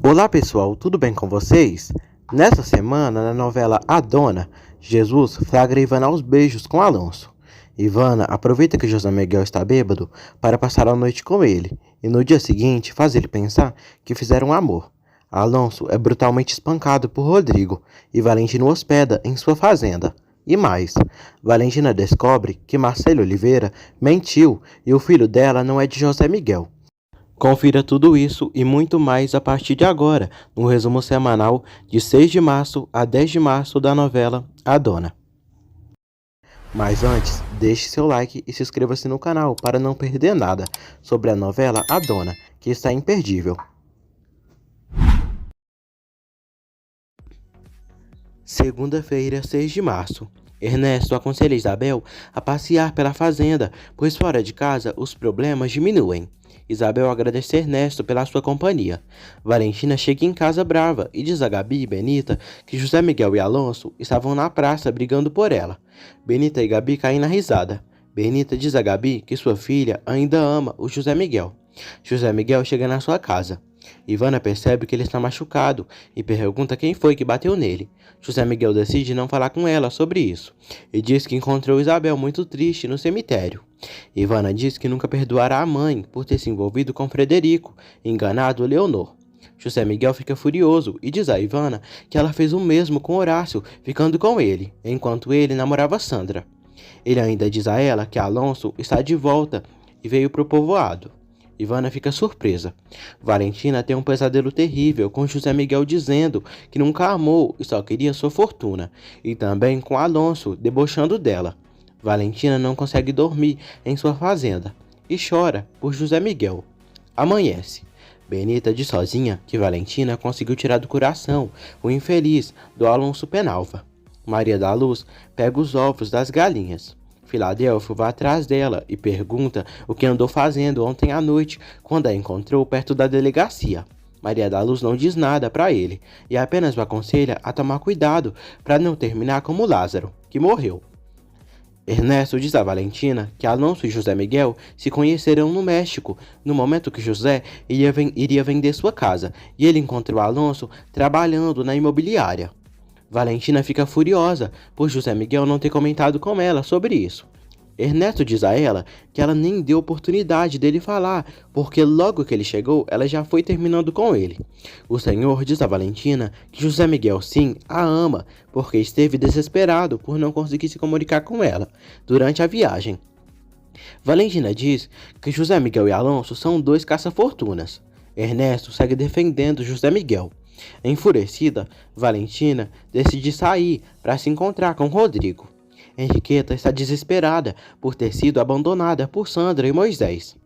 Olá pessoal, tudo bem com vocês? Nessa semana, na novela A Dona, Jesus flagra Ivana aos beijos com Alonso. Ivana aproveita que José Miguel está bêbado para passar a noite com ele e no dia seguinte faz ele pensar que fizeram amor. Alonso é brutalmente espancado por Rodrigo e Valentina o hospeda em sua fazenda. E mais, Valentina descobre que Marcelo Oliveira mentiu e o filho dela não é de José Miguel. Confira tudo isso e muito mais a partir de agora, no resumo semanal de 6 de março a 10 de março da novela A Dona. Mas antes, deixe seu like e se inscreva-se no canal para não perder nada sobre a novela A Dona, que está imperdível. Segunda-feira, 6 de março. Ernesto aconselha Isabel a passear pela fazenda, pois fora de casa os problemas diminuem. Isabel agradece Ernesto pela sua companhia. Valentina chega em casa brava e diz a Gabi e Benita que José Miguel e Alonso estavam na praça brigando por ela. Benita e Gabi caem na risada. Benita diz a Gabi que sua filha ainda ama o José Miguel. José Miguel chega na sua casa. Ivana percebe que ele está machucado e pergunta quem foi que bateu nele. José Miguel decide não falar com ela sobre isso e diz que encontrou Isabel muito triste no cemitério. Ivana diz que nunca perdoará a mãe por ter se envolvido com Frederico, enganado Leonor. José Miguel fica furioso e diz a Ivana que ela fez o mesmo com Horácio, ficando com ele, enquanto ele namorava Sandra. Ele ainda diz a ela que Alonso está de volta e veio para o povoado. Ivana fica surpresa. Valentina tem um pesadelo terrível com José Miguel dizendo que nunca amou e só queria sua fortuna, e também com Alonso debochando dela. Valentina não consegue dormir em sua fazenda e chora por José Miguel. Amanhece. Benita diz sozinha que Valentina conseguiu tirar do coração o infeliz do Alonso Penalva. Maria da Luz pega os ovos das galinhas. Filadélfio vai atrás dela e pergunta o que andou fazendo ontem à noite quando a encontrou perto da delegacia. Maria da Luz não diz nada para ele e apenas o aconselha a tomar cuidado para não terminar como Lázaro, que morreu. Ernesto diz a Valentina que Alonso e José Miguel se conheceram no México, no momento que José iria vender sua casa, e ele encontrou Alonso trabalhando na imobiliária. Valentina fica furiosa por José Miguel não ter comentado com ela sobre isso. Ernesto diz a ela que ela nem deu oportunidade dele falar, porque logo que ele chegou, ela já foi terminando com ele. O senhor diz a Valentina que José Miguel sim a ama, porque esteve desesperado por não conseguir se comunicar com ela durante a viagem. Valentina diz que José Miguel e Alonso são dois caça-fortunas. Ernesto segue defendendo José Miguel. Enfurecida, Valentina decide sair para se encontrar com Rodrigo. Henriqueta está desesperada por ter sido abandonada por Sandra e Moisés.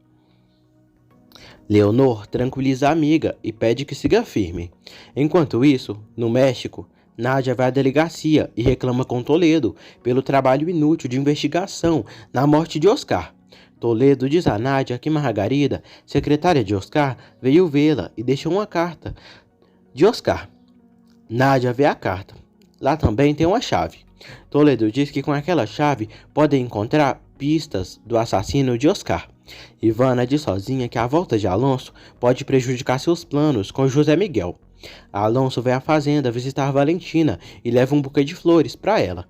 Leonor tranquiliza a amiga e pede que siga firme. Enquanto isso, no México, Nádia vai à delegacia e reclama com Toledo pelo trabalho inútil de investigação na morte de Oscar. Toledo diz a Nádia que Margarida, secretária de Oscar, veio vê-la e deixou uma carta de Oscar. Nádia vê a carta. Lá também tem uma chave. Toledo diz que com aquela chave podem encontrar pistas do assassino de Oscar. Ivana diz sozinha que a volta de Alonso pode prejudicar seus planos com José Miguel. Alonso vai à fazenda visitar Valentina e leva um buquê de flores para ela.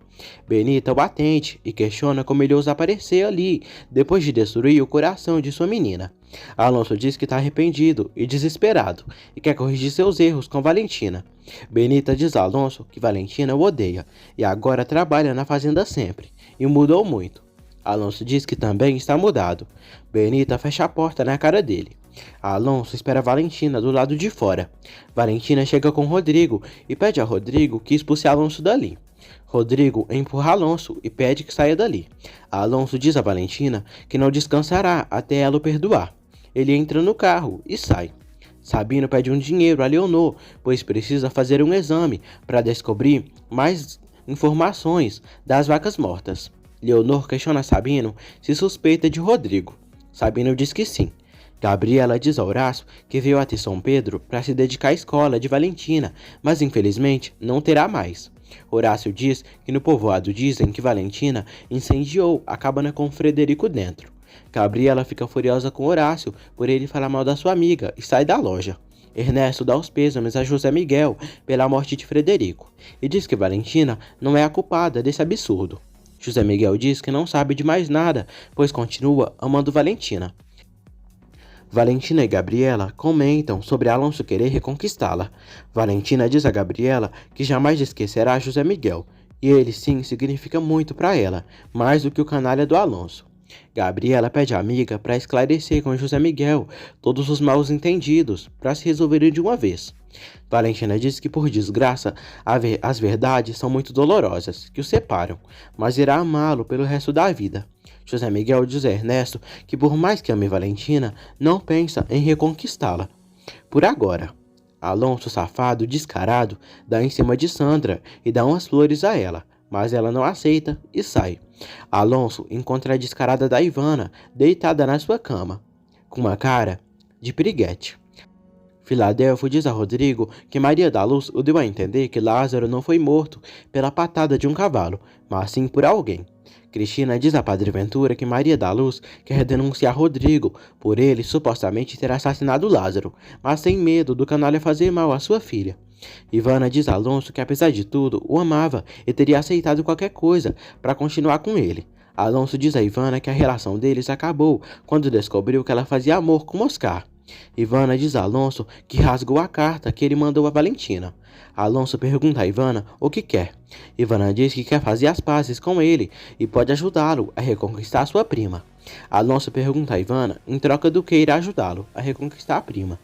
Benita o atende e questiona como ele ousa aparecer ali, depois de destruir o coração de sua menina. Alonso diz que está arrependido e desesperado e quer corrigir seus erros com Valentina. Benita diz a Alonso que Valentina o odeia e agora trabalha na fazenda sempre, e mudou muito. Alonso diz que também está mudado. Benita fecha a porta na cara dele. Alonso espera Valentina do lado de fora. Valentina chega com Rodrigo e pede a Rodrigo que expulse Alonso dali. Rodrigo empurra Alonso e pede que saia dali. Alonso diz a Valentina que não descansará até ela o perdoar. Ele entra no carro e sai. Sabino pede um dinheiro a Leonor, pois precisa fazer um exame para descobrir mais informações das vacas mortas. Leonor questiona Sabino se suspeita de Rodrigo. Sabino diz que sim. Gabriela diz a Horácio que veio até São Pedro para se dedicar à escola de Valentina, mas infelizmente não terá mais. Horácio diz que no povoado dizem que Valentina incendiou a cabana com Frederico dentro. Gabriela fica furiosa com Horácio por ele falar mal da sua amiga e sai da loja. Ernesto dá os pêsames a José Miguel pela morte de Frederico e diz que Valentina não é a culpada desse absurdo. José Miguel diz que não sabe de mais nada, pois continua amando Valentina. Valentina e Gabriela comentam sobre Alonso querer reconquistá-la. Valentina diz a Gabriela que jamais esquecerá José Miguel, e ele sim significa muito para ela, mais do que o canalha do Alonso. Gabriela pede à amiga para esclarecer com José Miguel todos os mal entendidos para se resolverem de uma vez. Valentina diz que, por desgraça, as verdades são muito dolorosas, que o separam, mas irá amá-lo pelo resto da vida. José Miguel diz a Ernesto que, por mais que ame Valentina, não pensa em reconquistá-la. Por agora. Alonso, safado, descarado, dá em cima de Sandra e dá umas flores a ela, mas ela não aceita e sai. Alonso encontra a descarada da Ivana deitada na sua cama, com uma cara de piriguete. Filadélfo diz a Rodrigo que Maria da Luz o deu a entender que Lázaro não foi morto pela patada de um cavalo, mas sim por alguém. Cristina diz a Padre Ventura que Maria da Luz quer denunciar Rodrigo por ele supostamente ter assassinado Lázaro, mas tem medo do canalha fazer mal à sua filha. Ivana diz a Alonso que, apesar de tudo, o amava e teria aceitado qualquer coisa para continuar com ele. Alonso diz a Ivana que a relação deles acabou quando descobriu que ela fazia amor com Oscar. Ivana diz a Alonso que rasgou a carta que ele mandou a Valentina. Alonso pergunta a Ivana o que quer. Ivana diz que quer fazer as pazes com ele e pode ajudá-lo a reconquistar sua prima. Alonso pergunta a Ivana em troca do que irá ajudá-lo a reconquistar a prima.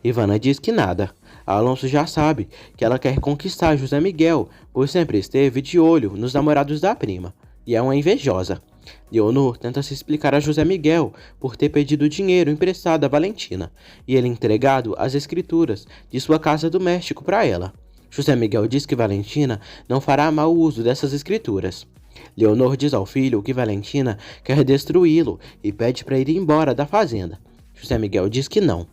Ivana diz que nada. Alonso já sabe que ela quer conquistar José Miguel, pois sempre esteve de olho nos namorados da prima, e é uma invejosa. Leonor tenta se explicar a José Miguel por ter pedido dinheiro emprestado a Valentina e ele entregado as escrituras de sua casa do México para ela. José Miguel diz que Valentina não fará mau uso dessas escrituras. Leonor diz ao filho que Valentina quer destruí-lo e pede para ir embora da fazenda. José Miguel diz que não.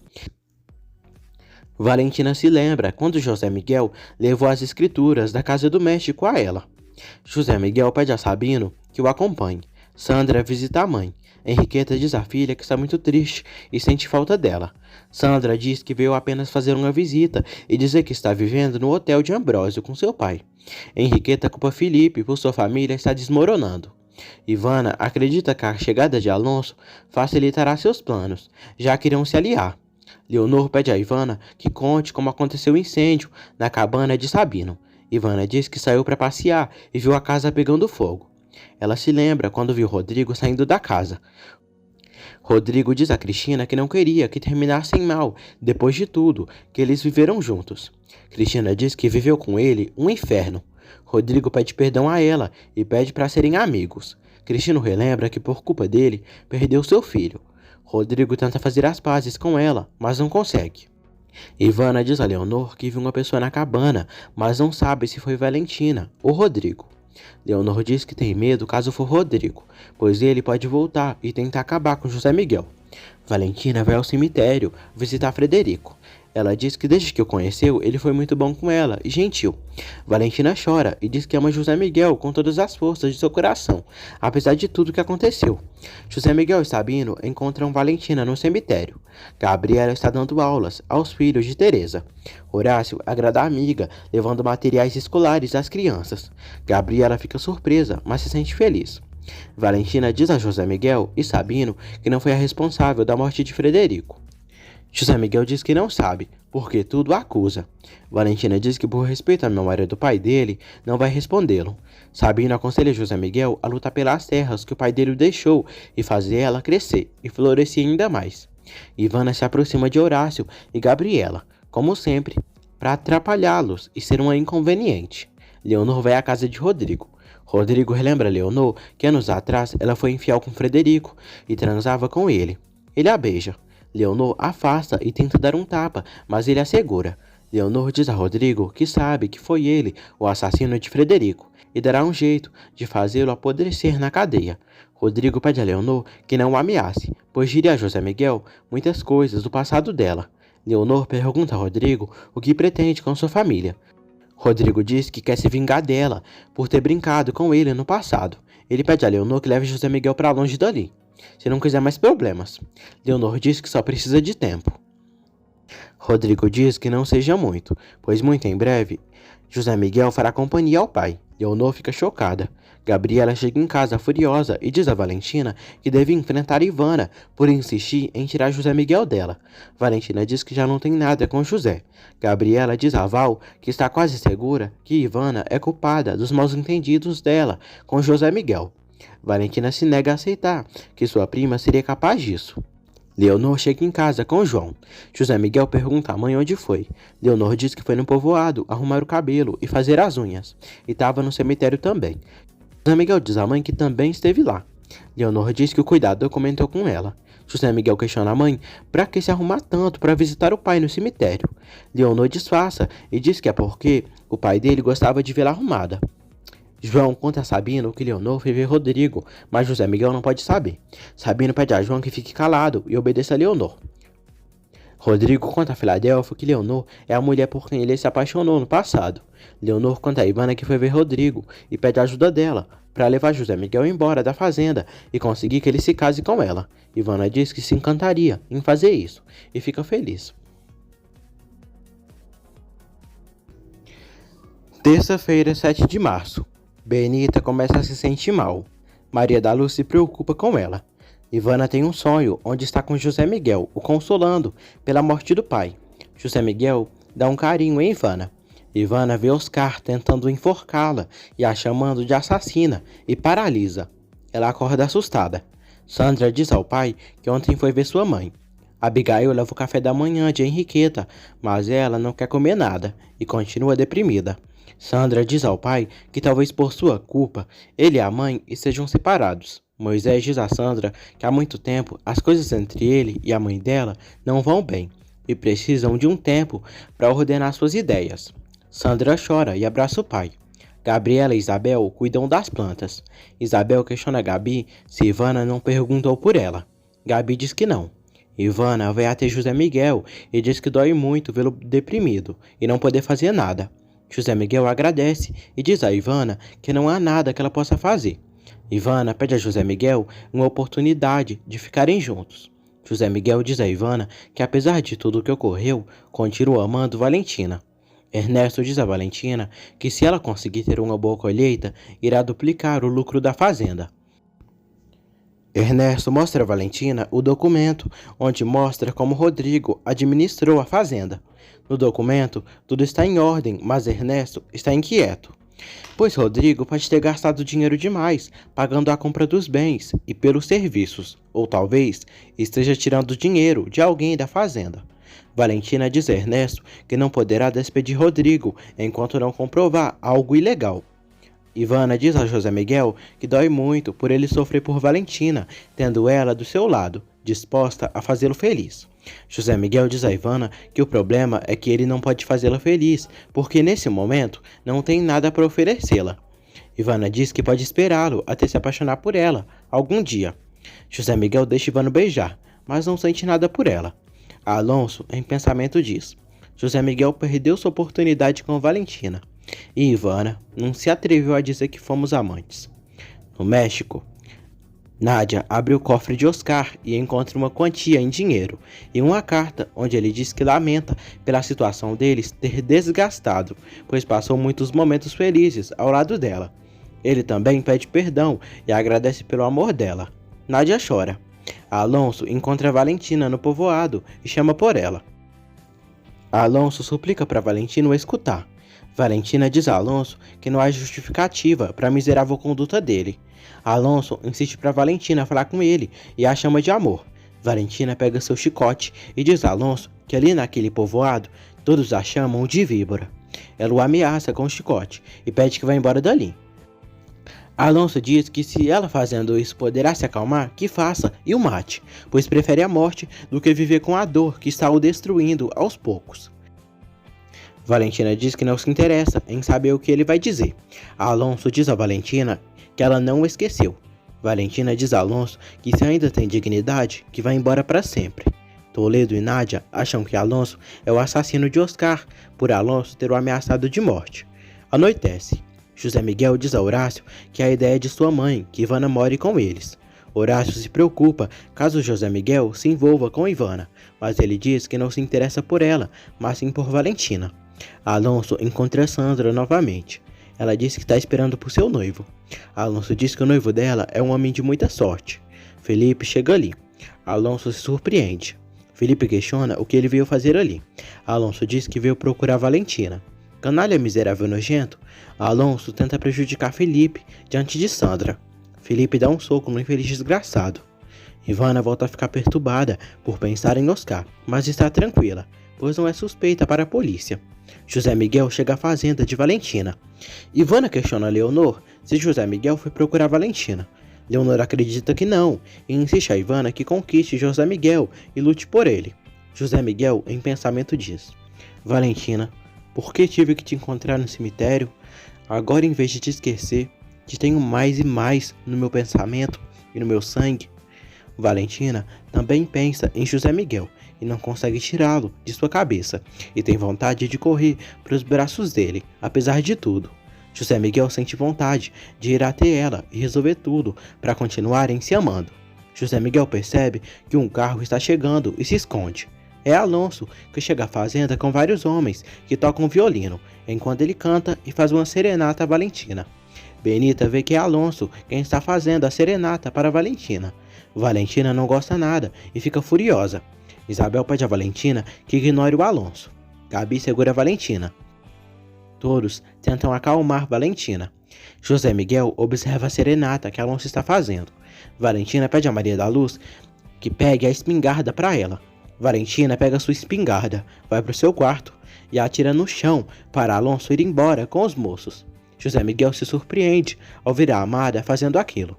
Valentina se lembra quando José Miguel levou as escrituras da casa do México a ela. José Miguel pede a Sabino que o acompanhe. Sandra visita a mãe. Henriqueta diz à filha que está muito triste e sente falta dela. Sandra diz que veio apenas fazer uma visita e dizer que está vivendo no hotel de Ambrósio com seu pai. Henriqueta culpa Felipe por sua família estar desmoronando. Ivana acredita que a chegada de Alonso facilitará seus planos, já que irão se aliar. Leonor pede a Ivana que conte como aconteceu o incêndio na cabana de Sabino. Ivana diz que saiu para passear e viu a casa pegando fogo. Ela se lembra quando viu Rodrigo saindo da casa. Rodrigo diz a Cristina que não queria que terminassem mal, depois de tudo, que eles viveram juntos. Cristina diz que viveu com ele um inferno. Rodrigo pede perdão a ela e pede para serem amigos. Cristina relembra que por culpa dele, perdeu seu filho. Rodrigo tenta fazer as pazes com ela, mas não consegue. Ivana diz a Leonor que viu uma pessoa na cabana, mas não sabe se foi Valentina ou Rodrigo. Leonor diz que tem medo caso for Rodrigo, pois ele pode voltar e tentar acabar com José Miguel. Valentina vai ao cemitério visitar Frederico. Ela diz que desde que o conheceu, ele foi muito bom com ela e gentil. Valentina chora e diz que ama José Miguel com todas as forças de seu coração, apesar de tudo que aconteceu. José Miguel e Sabino encontram Valentina no cemitério. Gabriela está dando aulas aos filhos de Teresa. Horácio agrada a amiga, levando materiais escolares às crianças. Gabriela fica surpresa, mas se sente feliz. Valentina diz a José Miguel e Sabino que não foi a responsável da morte de Frederico. José Miguel diz que não sabe, porque tudo acusa. Valentina diz que, por respeito à memória do pai dele, não vai respondê-lo. Sabino aconselha José Miguel a lutar pelas terras que o pai dele deixou e fazer ela crescer e florescer ainda mais. Ivana se aproxima de Horácio e Gabriela, como sempre, para atrapalhá-los e ser uma inconveniente. Leonor vai à casa de Rodrigo. Rodrigo relembra a Leonor que anos atrás ela foi infiel com Frederico e transava com ele. Ele a beija. Leonor afasta e tenta dar um tapa, mas ele a segura. Leonor diz a Rodrigo que sabe que foi ele o assassino de Frederico e dará um jeito de fazê-lo apodrecer na cadeia. Rodrigo pede a Leonor que não o ameace, pois diria a José Miguel muitas coisas do passado dela. Leonor pergunta a Rodrigo o que pretende com sua família. Rodrigo diz que quer se vingar dela por ter brincado com ele no passado. Ele pede a Leonor que leve José Miguel para longe dali, se não quiser mais problemas. Leonor diz que só precisa de tempo. Rodrigo diz que não seja muito, pois muito em breve José Miguel fará companhia ao pai. Leonor fica chocada. Gabriela chega em casa furiosa e diz a Valentina que deve enfrentar Ivana por insistir em tirar José Miguel dela. Valentina diz que já não tem nada com José. Gabriela diz a Val que está quase segura que Ivana é culpada dos maus entendidos dela com José Miguel. Valentina se nega a aceitar que sua prima seria capaz disso. Leonor chega em casa com João. José Miguel pergunta à mãe onde foi. Leonor diz que foi no povoado arrumar o cabelo e fazer as unhas. E estava no cemitério também. José Miguel diz à mãe que também esteve lá. Leonor diz que o cuidador comentou com ela. José Miguel questiona a mãe para que se arrumar tanto para visitar o pai no cemitério. Leonor disfarça e diz que é porque o pai dele gostava de vê-la arrumada. João conta a Sabino que Leonor foi ver Rodrigo, mas José Miguel não pode saber. Sabino pede a João que fique calado e obedeça a Leonor. Rodrigo conta a Filadélfia que Leonor é a mulher por quem ele se apaixonou no passado. Leonor conta a Ivana que foi ver Rodrigo e pede a ajuda dela para levar José Miguel embora da fazenda e conseguir que ele se case com ela. Ivana diz que se encantaria em fazer isso e fica feliz. Terça-feira, 7 de março. Benita começa a se sentir mal. Maria da Luz se preocupa com ela. Ivana tem um sonho onde está com José Miguel, o consolando pela morte do pai. José Miguel dá um carinho em Ivana. Ivana vê Oscar tentando enforcá-la e a chamando de assassina e paralisa. Ela acorda assustada. Sandra diz ao pai que ontem foi ver sua mãe. Abigail leva o café da manhã de Henriqueta, mas ela não quer comer nada e continua deprimida. Sandra diz ao pai que talvez por sua culpa ele e a mãe estejam separados. Moisés diz a Sandra que há muito tempo as coisas entre ele e a mãe dela não vão bem e precisam de um tempo para ordenar suas ideias. Sandra chora e abraça o pai. Gabriela e Isabel cuidam das plantas. Isabel questiona Gabi se Ivana não perguntou por ela. Gabi diz que não. Ivana vai até José Miguel e diz que dói muito vê-lo deprimido e não poder fazer nada. José Miguel agradece e diz a Ivana que não há nada que ela possa fazer. Ivana pede a José Miguel uma oportunidade de ficarem juntos. José Miguel diz a Ivana que apesar de tudo o que ocorreu, continua amando Valentina. Ernesto diz a Valentina que se ela conseguir ter uma boa colheita, irá duplicar o lucro da fazenda. Ernesto mostra a Valentina o documento, onde mostra como Rodrigo administrou a fazenda. No documento, tudo está em ordem, mas Ernesto está inquieto, pois Rodrigo pode ter gastado dinheiro demais, pagando a compra dos bens e pelos serviços, ou talvez esteja tirando dinheiro de alguém da fazenda. Valentina diz a Ernesto que não poderá despedir Rodrigo enquanto não comprovar algo ilegal. Ivana diz a José Miguel que dói muito por ele sofrer por Valentina, tendo ela do seu lado, disposta a fazê-lo feliz. José Miguel diz a Ivana que o problema é que ele não pode fazê-la feliz, porque nesse momento não tem nada para oferecê-la. Ivana diz que pode esperá-lo até se apaixonar por ela, algum dia. José Miguel deixa Ivana beijar, mas não sente nada por ela. Alonso, em pensamento, diz: José Miguel perdeu sua oportunidade com Valentina. E Ivana não se atreveu a dizer que fomos amantes. No México, Nádia abre o cofre de Oscar e encontra uma quantia em dinheiro e uma carta onde ele diz que lamenta pela situação deles ter desgastado, pois passou muitos momentos felizes ao lado dela. Ele também pede perdão e agradece pelo amor dela. Nádia chora. Alonso encontra Valentina no povoado e chama por ela. Alonso suplica para Valentina o escutar. Valentina diz a Alonso que não há justificativa para a miserável conduta dele. Alonso insiste para Valentina falar com ele e a chama de amor. Valentina pega seu chicote e diz a Alonso que ali naquele povoado todos a chamam de víbora. Ela o ameaça com o chicote e pede que vá embora dali. Alonso diz que se ela fazendo isso poderá se acalmar, que faça e o mate, pois prefere a morte do que viver com a dor que está o destruindo aos poucos. Valentina diz que não se interessa em saber o que ele vai dizer. Alonso diz a Valentina que ela não o esqueceu. Valentina diz a Alonso que se ainda tem dignidade, que vai embora para sempre. Toledo e Nádia acham que Alonso é o assassino de Oscar, por Alonso ter o ameaçado de morte. Anoitece. José Miguel diz a Horácio que a ideia é de sua mãe, que Ivana more com eles. Horácio se preocupa caso José Miguel se envolva com Ivana, mas ele diz que não se interessa por ela, mas sim por Valentina. Alonso encontra Sandra novamente. Ela diz que está esperando por seu noivo. Alonso diz que o noivo dela é um homem de muita sorte. Felipe chega ali. Alonso se surpreende. Felipe questiona o que ele veio fazer ali. Alonso diz que veio procurar Valentina. Canalha miserável e nojento, Alonso tenta prejudicar Felipe diante de Sandra. Felipe dá um soco no infeliz desgraçado. Ivana volta a ficar perturbada por pensar em Oscar, mas está tranquila, pois não é suspeita para a polícia. José Miguel chega à fazenda de Valentina. Ivana questiona Leonor se José Miguel foi procurar Valentina. Leonor acredita que não, e insiste a Ivana que conquiste José Miguel e lute por ele. José Miguel, em pensamento, diz: Valentina, por que tive que te encontrar no cemitério? Agora, em vez de te esquecer, te tenho mais e mais no meu pensamento e no meu sangue. Valentina também pensa em José Miguel e não consegue tirá-lo de sua cabeça, e tem vontade de correr para os braços dele, apesar de tudo. José Miguel sente vontade de ir até ela e resolver tudo para continuarem se amando. José Miguel percebe que um carro está chegando e se esconde. É Alonso, que chega à fazenda com vários homens que tocam violino, enquanto ele canta e faz uma serenata a Valentina. Benita vê que é Alonso quem está fazendo a serenata para Valentina. Valentina não gosta nada e fica furiosa. Isabel pede a Valentina que ignore o Alonso. Gabi segura a Valentina. Todos tentam acalmar Valentina. José Miguel observa a serenata que Alonso está fazendo. Valentina pede a Maria da Luz que pegue a espingarda para ela. Valentina pega sua espingarda, vai para o seu quarto e a atira no chão para Alonso ir embora com os moços. José Miguel se surpreende ao ver a amada fazendo aquilo.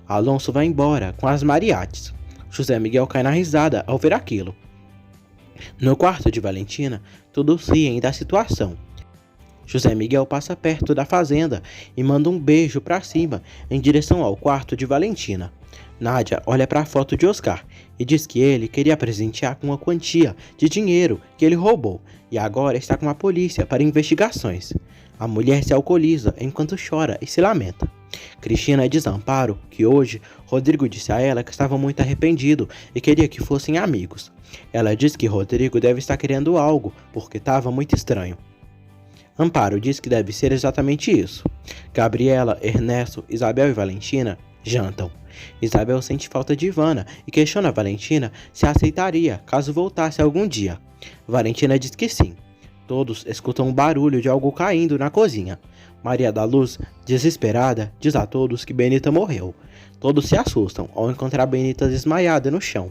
Alonso vai embora com as mariachis. José Miguel cai na risada ao ver aquilo. No quarto de Valentina, todos riem da situação. José Miguel passa perto da fazenda e manda um beijo para cima em direção ao quarto de Valentina. Nádia olha para a foto de Oscar e diz que ele queria presentear com uma quantia de dinheiro que ele roubou e agora está com a polícia para investigações. A mulher se alcooliza enquanto chora e se lamenta. Cristina diz a Amparo que hoje Rodrigo disse a ela que estava muito arrependido e queria que fossem amigos. Ela diz que Rodrigo deve estar querendo algo porque estava muito estranho. Amparo diz que deve ser exatamente isso. Gabriela, Ernesto, Isabel e Valentina jantam. Isabel sente falta de Ivana e questiona Valentina se a aceitaria caso voltasse algum dia. Valentina diz que sim. Todos escutam um barulho de algo caindo na cozinha. Maria da Luz, desesperada, diz a todos que Benita morreu. Todos se assustam ao encontrar Benita desmaiada no chão.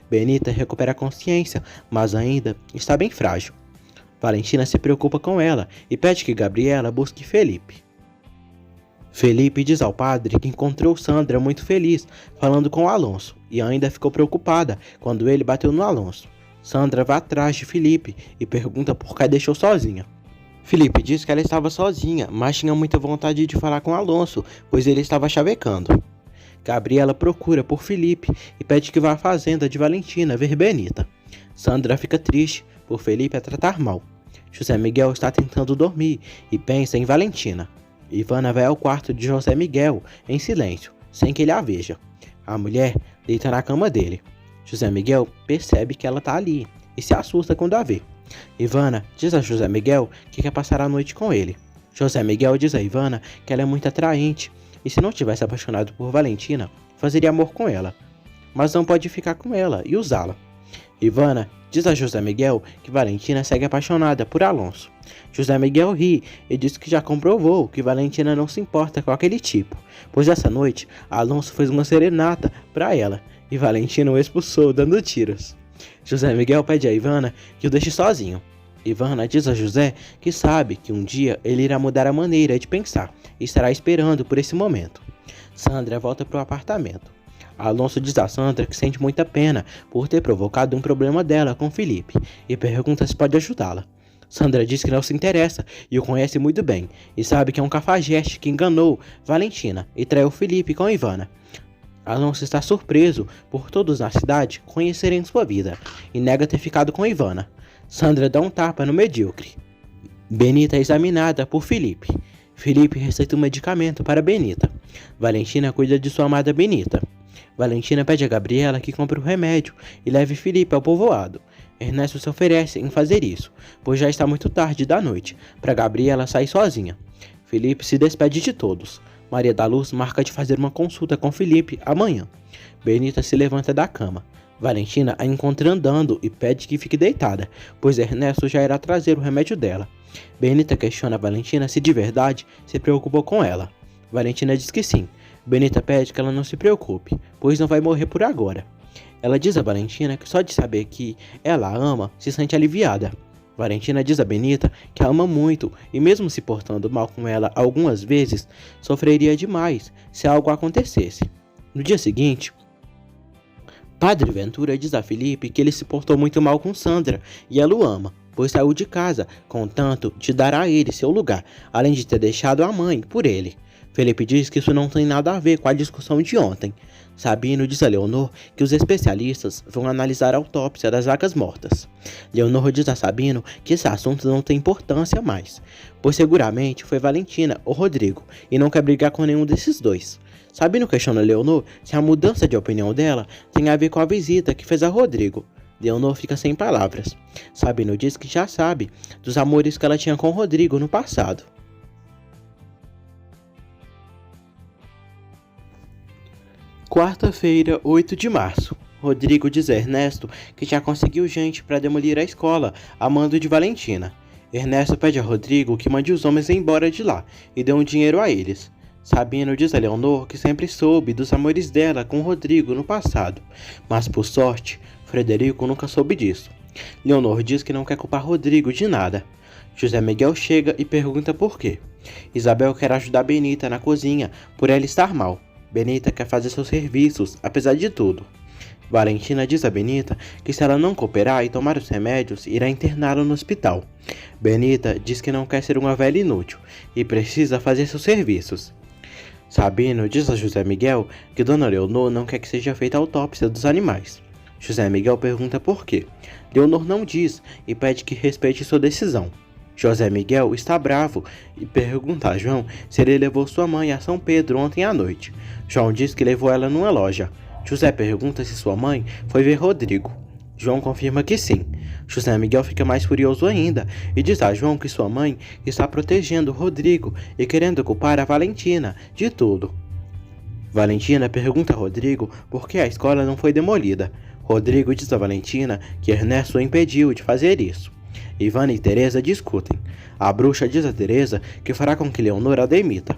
Benita recupera a consciência, mas ainda está bem frágil. Valentina se preocupa com ela e pede que Gabriela busque Felipe. Felipe diz ao padre que encontrou Sandra muito feliz falando com Alonso e ainda ficou preocupada quando ele bateu no Alonso. Sandra vai atrás de Felipe e pergunta por que a deixou sozinha. Felipe diz que ela estava sozinha, mas tinha muita vontade de falar com Alonso, pois ele estava chavecando. Gabriela procura por Felipe e pede que vá à fazenda de Valentina ver Benita. Sandra fica triste por Felipe a tratar mal. José Miguel está tentando dormir e pensa em Valentina. Ivana vai ao quarto de José Miguel em silêncio, sem que ele a veja. A mulher deita na cama dele. José Miguel percebe que ela está ali e se assusta quando a vê. Ivana diz a José Miguel que quer passar a noite com ele. José Miguel diz a Ivana que ela é muito atraente e se não tivesse apaixonado por Valentina, fazeria amor com ela, mas não pode ficar com ela e usá-la. Ivana diz a José Miguel que Valentina segue apaixonada por Alonso. José Miguel ri e diz que já comprovou que Valentina não se importa com aquele tipo, pois essa noite Alonso fez uma serenata para ela e Valentina o expulsou dando tiros. José Miguel pede a Ivana que o deixe sozinho. Ivana diz a José que sabe que um dia ele irá mudar a maneira de pensar e estará esperando por esse momento. Sandra volta para o apartamento. Alonso diz a Sandra que sente muita pena por ter provocado um problema dela com Felipe e pergunta se pode ajudá-la. Sandra diz que não se interessa e o conhece muito bem e sabe que é um cafajeste que enganou Valentina e traiu Felipe com Ivana. Alonso está surpreso por todos na cidade conhecerem sua vida e nega ter ficado com Ivana. Sandra dá um tapa no medíocre. Benita é examinada por Felipe. Felipe receita um medicamento para Benita. Valentina cuida de sua amada Benita. Valentina pede a Gabriela que compre o remédio e leve Felipe ao povoado. Ernesto se oferece em fazer isso, pois já está muito tarde da noite, para Gabriela sair sozinha. Felipe se despede de todos. Maria da Luz marca de fazer uma consulta com Felipe amanhã. Benita se levanta da cama. Valentina a encontra andando e pede que fique deitada, pois Ernesto já irá trazer o remédio dela. Benita questiona Valentina se de verdade se preocupou com ela. Valentina diz que sim. Benita pede que ela não se preocupe, pois não vai morrer por agora. Ela diz a Valentina que só de saber que ela a ama, se sente aliviada. Valentina diz a Benita que a ama muito e mesmo se portando mal com ela algumas vezes, sofreria demais se algo acontecesse. No dia seguinte, Padre Ventura diz a Felipe que ele se portou muito mal com Sandra e ela o ama, pois saiu de casa, contanto de dar a ele seu lugar, além de ter deixado a mãe por ele. Felipe diz que isso não tem nada a ver com a discussão de ontem. Sabino diz a Leonor que os especialistas vão analisar a autópsia das vacas mortas. Leonor diz a Sabino que esse assunto não tem importância mais, pois seguramente foi Valentina ou Rodrigo e não quer brigar com nenhum desses dois. Sabino questiona Leonor se a mudança de opinião dela tem a ver com a visita que fez a Rodrigo. Leonor fica sem palavras. Sabino diz que já sabe dos amores que ela tinha com Rodrigo no passado. Quarta-feira, 8 de março. Rodrigo diz a Ernesto que já conseguiu gente para demolir a escola a mando de Valentina. Ernesto pede a Rodrigo que mande os homens embora de lá e dê um dinheiro a eles. Sabino diz a Leonor que sempre soube dos amores dela com Rodrigo no passado, mas por sorte, Frederico nunca soube disso. Leonor diz que não quer culpar Rodrigo de nada. José Miguel chega e pergunta por quê. Isabel quer ajudar Benita na cozinha por ela estar mal. Benita quer fazer seus serviços, apesar de tudo. Valentina diz a Benita que se ela não cooperar e tomar os remédios, irá interná-la no hospital. Benita diz que não quer ser uma velha inútil e precisa fazer seus serviços. Sabino diz a José Miguel que Dona Leonor não quer que seja feita a autópsia dos animais. José Miguel pergunta por quê. Leonor não diz e pede que respeite sua decisão. José Miguel está bravo e pergunta a João se ele levou sua mãe a São Pedro ontem à noite. João diz que levou ela numa loja. José pergunta se sua mãe foi ver Rodrigo. João confirma que sim. José Miguel fica mais furioso ainda e diz a João que sua mãe está protegendo Rodrigo e querendo culpar a Valentina de tudo. Valentina pergunta a Rodrigo por que a escola não foi demolida. Rodrigo diz a Valentina que Ernesto o impediu de fazer isso. Ivana e Teresa discutem. A bruxa diz a Teresa que fará com que Leonor a demita.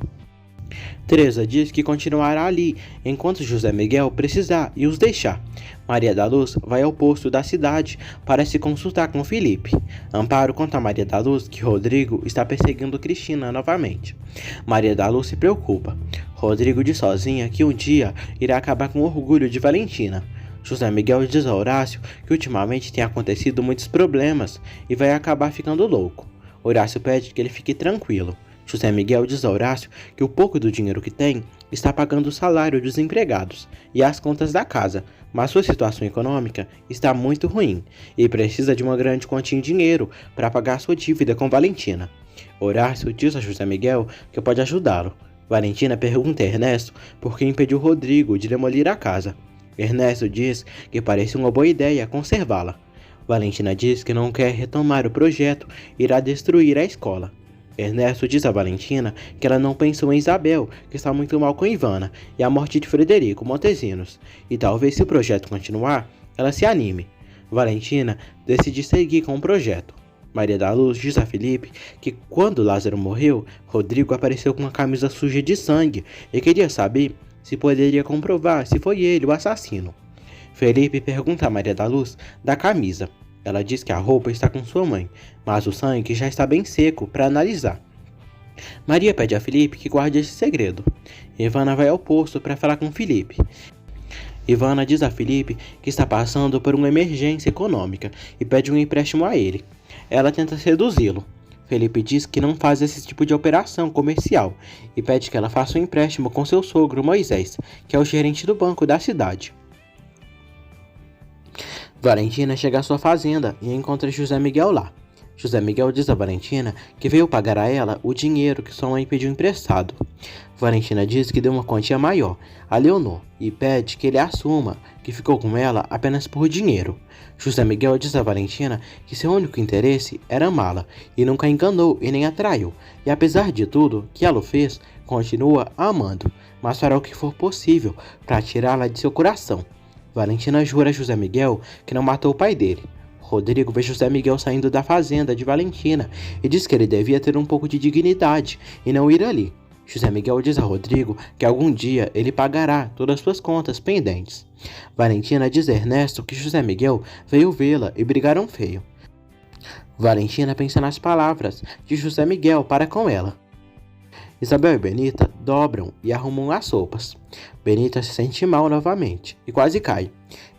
Teresa diz que continuará ali enquanto José Miguel precisar e os deixar. Maria da Luz vai ao posto da cidade para se consultar com Felipe. Amparo conta a Maria da Luz que Rodrigo está perseguindo Cristina novamente. Maria da Luz se preocupa. Rodrigo diz sozinha que um dia irá acabar com o orgulho de Valentina. José Miguel diz a Horácio que ultimamente tem acontecido muitos problemas e vai acabar ficando louco. Horácio pede que ele fique tranquilo. José Miguel diz a Horácio que o pouco do dinheiro que tem está pagando o salário dos empregados e as contas da casa, mas sua situação econômica está muito ruim e precisa de uma grande quantia em dinheiro para pagar sua dívida com Valentina. Horácio diz a José Miguel que pode ajudá-lo. Valentina pergunta a Ernesto por que impediu Rodrigo de demolir a casa. Ernesto diz que parece uma boa ideia conservá-la. Valentina diz que não quer retomar o projeto e irá destruir a escola. Ernesto diz a Valentina que ela não pensou em Isabel, que está muito mal com Ivana, e a morte de Frederico Montesinos, e talvez se o projeto continuar, ela se anime. Valentina decide seguir com o projeto. Maria da Luz diz a Felipe que quando Lázaro morreu, Rodrigo apareceu com uma camisa suja de sangue e queria saber se poderia comprovar se foi ele o assassino. Felipe pergunta a Maria da Luz da camisa. Ela diz que a roupa está com sua mãe, mas o sangue já está bem seco para analisar. Maria pede a Felipe que guarde esse segredo. Ivana vai ao posto para falar com Felipe. Ivana diz a Felipe que está passando por uma emergência econômica e pede um empréstimo a ele. Ela tenta seduzi-lo. Felipe diz que não faz esse tipo de operação comercial e pede que ela faça um empréstimo com seu sogro Moisés, que é o gerente do banco da cidade. Valentina chega à sua fazenda e encontra José Miguel lá. José Miguel diz a Valentina que veio pagar a ela o dinheiro que sua mãe pediu emprestado. Valentina diz que deu uma quantia maior a Leonor e pede que ele assuma que ficou com ela apenas por dinheiro. José Miguel diz a Valentina que seu único interesse era amá-la e nunca a enganou e nem a traiu, e apesar de tudo que ela o fez, continua a amando, mas fará o que for possível para tirá-la de seu coração. Valentina jura a José Miguel que não matou o pai dele. Rodrigo vê José Miguel saindo da fazenda de Valentina e diz que ele devia ter um pouco de dignidade e não ir ali. José Miguel diz a Rodrigo que algum dia ele pagará todas suas contas pendentes. Valentina diz a Ernesto que José Miguel veio vê-la e brigaram feio. Valentina pensa nas palavras de José Miguel para com ela. Isabel e Benita dobram e arrumam as sopas. Benita se sente mal novamente e quase cai.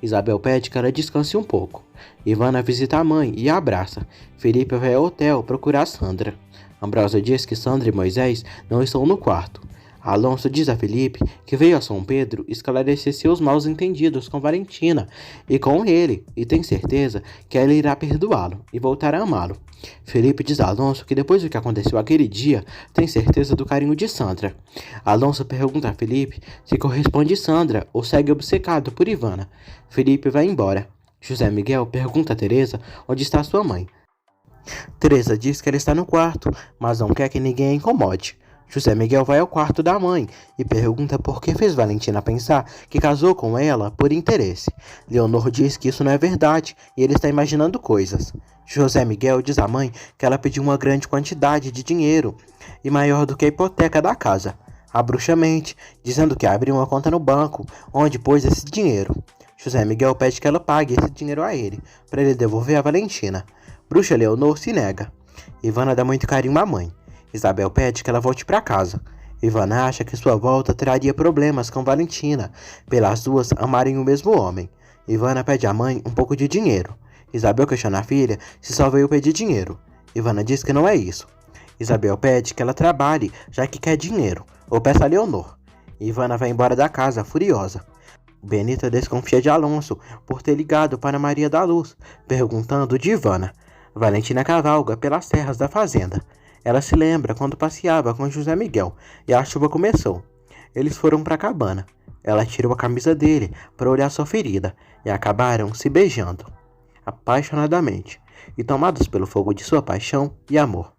Isabel pede que ela descanse um pouco. Ivana visita a mãe e a abraça. Felipe vai ao hotel procurar Sandra. Ambrósio diz que Sandra e Moisés não estão no quarto. Alonso diz a Felipe que veio a São Pedro esclarecer seus maus entendidos com Valentina e com ele, e tem certeza que ela irá perdoá-lo e voltar a amá-lo. Felipe diz a Alonso que depois do que aconteceu aquele dia, tem certeza do carinho de Sandra. Alonso pergunta a Felipe se corresponde Sandra ou segue obcecado por Ivana. Felipe vai embora. José Miguel pergunta a Teresa onde está sua mãe. Teresa diz que ela está no quarto, mas não quer que ninguém a incomode. José Miguel vai ao quarto da mãe e pergunta por que fez Valentina pensar que casou com ela por interesse. Leonor diz que isso não é verdade e ele está imaginando coisas. José Miguel diz à mãe que ela pediu uma grande quantidade de dinheiro e maior do que a hipoteca da casa. A bruxa mente, dizendo que abriu uma conta no banco, onde pôs esse dinheiro. José Miguel pede que ela pague esse dinheiro a ele, para ele devolver a Valentina. Bruxa Leonor se nega. Ivana dá muito carinho à mãe. Isabel pede que ela volte para casa. Ivana acha que sua volta traria problemas com Valentina, pelas duas amarem o mesmo homem. Ivana pede à mãe um pouco de dinheiro. Isabel questiona a filha se só veio pedir dinheiro. Ivana diz que não é isso. Isabel pede que ela trabalhe, já que quer dinheiro, ou peça a Leonor. Ivana vai embora da casa, furiosa. Benita desconfia de Alonso por ter ligado para Maria da Luz, perguntando de Ivana. Valentina cavalga pelas terras da fazenda. Ela se lembra quando passeava com José Miguel e a chuva começou. Eles foram para a cabana. Ela tirou a camisa dele para olhar sua ferida e acabaram se beijando, apaixonadamente, e tomados pelo fogo de sua paixão e amor.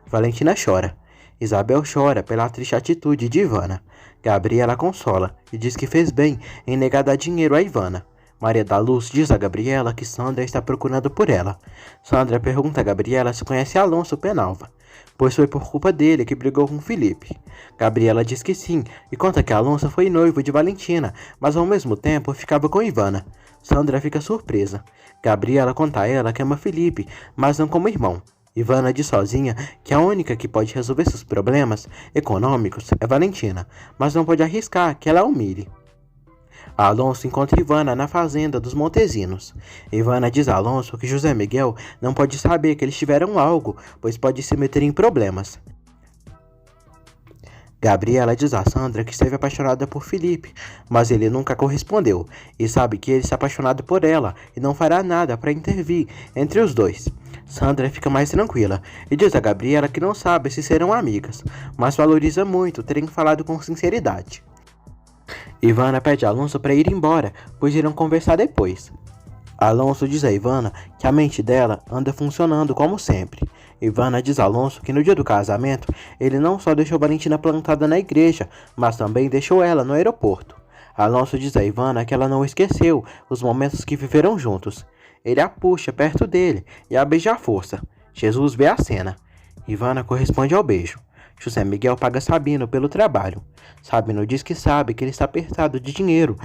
Valentina chora. Isabel chora pela triste atitude de Ivana. Gabriela consola e diz que fez bem em negar dar dinheiro a Ivana. Maria da Luz diz a Gabriela que Sandra está procurando por ela. Sandra pergunta a Gabriela se conhece Alonso Penalva, pois foi por culpa dele que brigou com Felipe. Gabriela diz que sim e conta que Alonso foi noivo de Valentina, mas ao mesmo tempo ficava com Ivana. Sandra fica surpresa. Gabriela conta a ela que ama Felipe, mas não como irmão. Ivana diz sozinha que a única que pode resolver seus problemas econômicos é Valentina, mas não pode arriscar que ela a humilhe. Alonso encontra Ivana na fazenda dos Montesinos. Ivana diz a Alonso que José Miguel não pode saber que eles tiveram algo, pois pode se meter em problemas. Gabriela diz a Sandra que esteve apaixonada por Felipe, mas ele nunca correspondeu, e sabe que ele está apaixonado por ela e não fará nada para intervir entre os dois. Sandra fica mais tranquila e diz a Gabriela que não sabe se serão amigas, mas valoriza muito terem falado com sinceridade. Ivana pede a Alonso para ir embora, pois irão conversar depois. Alonso diz a Ivana que a mente dela anda funcionando como sempre. Ivana diz a Alonso que no dia do casamento ele não só deixou Valentina plantada na igreja, mas também deixou ela no aeroporto. Alonso diz a Ivana que ela não esqueceu os momentos que viveram juntos. Ele a puxa perto dele e a beija à força. Jesus vê a cena. Ivana corresponde ao beijo. José Miguel paga Sabino pelo trabalho. Sabino diz que sabe que ele está apertado de dinheiro